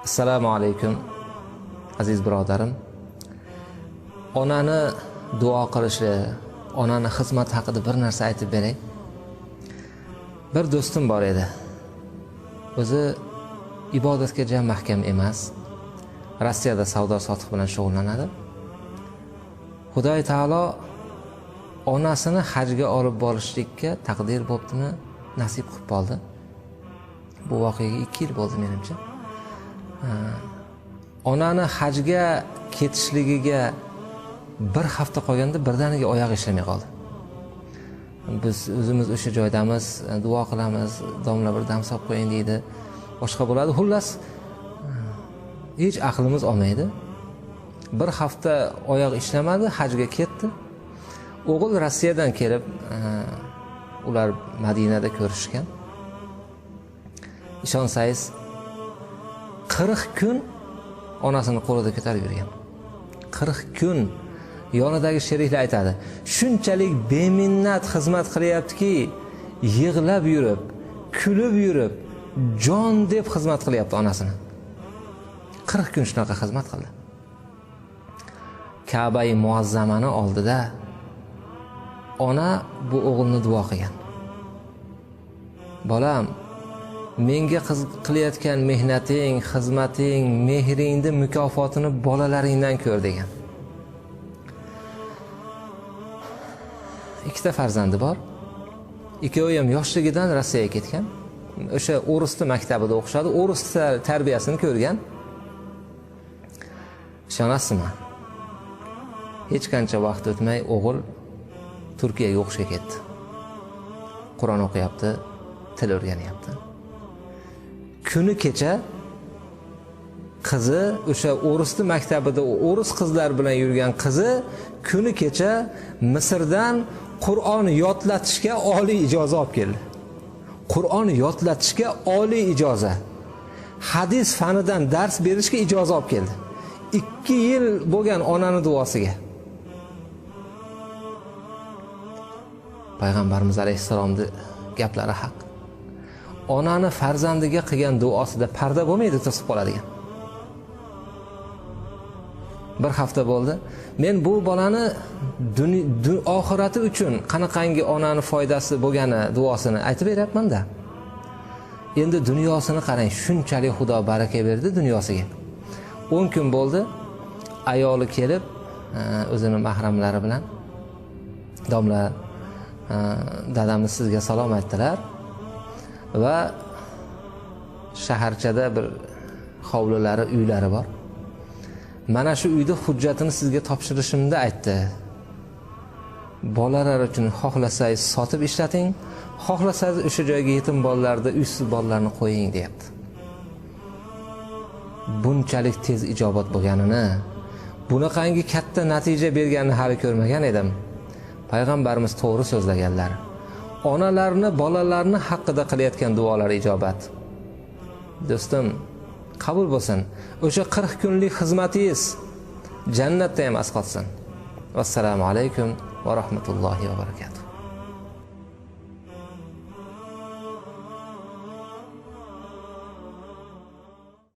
Assalomu alaykum aziz birodarim. Onani duo qilishi, onani xizmat haqida bir narsa aytib beray. Bir do'stim bor edi. O'zi ibodatga jam mahkam emas. Rossiyada savdo sotiq bilan shug'ullanadi. Xudoy taolo onasini hajga olib borishlikka taqdir bo'ptimi, nasib qilib qoldi. Bu voqeaga 2 yil bo'ldi menimcha. Onani hajga ketishligiga bir hafta qolganda birdaniga oyog'i ishlamay qoldi. Biz o'zimiz o'sha joydamiz, duo qilamiz, domla bir dam solib qo'ying deydi. Boshqa bo'ladi. Xullas hech aqlimiz olmaydi. Bir hafta oyoq ishlamadi, hajga ketdi. O'g'il Rossiyadan kelib, ular Madinada ko'rishgan. Ishonsangiz 40 kun onasini qo'lida ko'tarib yurgan. 40 kun yonidagi sheriklar aytadi. Shunchalik beminnat xizmat qilyaptiki, yig'lab yurib, kulib yurib, jon deb xizmat qilyapti onasini. 40 kun shunaqa xizmat qildi. Ka'ba-i muazzamani oldida ona bu o'g'ilni duo qilgan. Bolam, menga qilayotgan mehnating, xizmating, mehringni mukofotini bolalaringdan ko'r degan. 2 ta farzandi bor. Ikkovi ham yoshligidan Rossiyaga ketgan. O'sha o'risni maktabida o'qishadi. O'ris tarbiyasini ko'rgan. Ishonasizmi? Hech qancha vaqt o'tmay o'g'il Turkiyaga o'qishga ketdi. Qur'on o'qiyapti, til o'rganyapti. Kuni kecha qizi o'sha o'risni maktabida o'ris qizlar bilan yurgan qizi kuni kecha Misrdan Qur'on yodlatishga oliy ijoza olib keldi. Qur'on yodlatishga oliy ijoza. Hadis fanidan dars berishga ijoza olib keldi. 2 yil bo'lgan onani duosiga. Payg'ambarimiz alayhissalomning gaplari haq. Onani farzandiga qilgan duosida parda bo'lmaydi, to'sib qoladigan. Bir hafta bo'ldi. Men bu bolani oxirati uchun qanaqangi onani foydasi bo'lgani duosini aytib beryapman-da. Endi dunyosini qarang, shunchalik Xudo baraka berdi dunyosiga. 10 kun bo'ldi, ayoli kelib, o'zining mahramlari bilan domla dadamiz sizga salom aytdilar va shaharchada bir hovlilari, uylari bor. Mana shu uyda hujjatini sizga topshirishimni aytdi. Bolalar uchun xohlasangiz sotib ishlating, xohlasangiz o'sha joyga yetim bolalarda uysiz bolalarni qo'ying deyapti. Bunchalik tez ijobat bo'lganini, bunaqangi katta natija berganini hali ko'rmagan edim. Payg'ambarimiz to'g'ri so'zlaganlar. Onalarni, bolalarni haqida qilayotgan duolar ijobat. Do'stim, qabul bo'lsin. O'sha 40 kunlik xizmatingiz jannatda ham asqotsin. Vassalomu alaykum va rahmatullohi va barakatuh.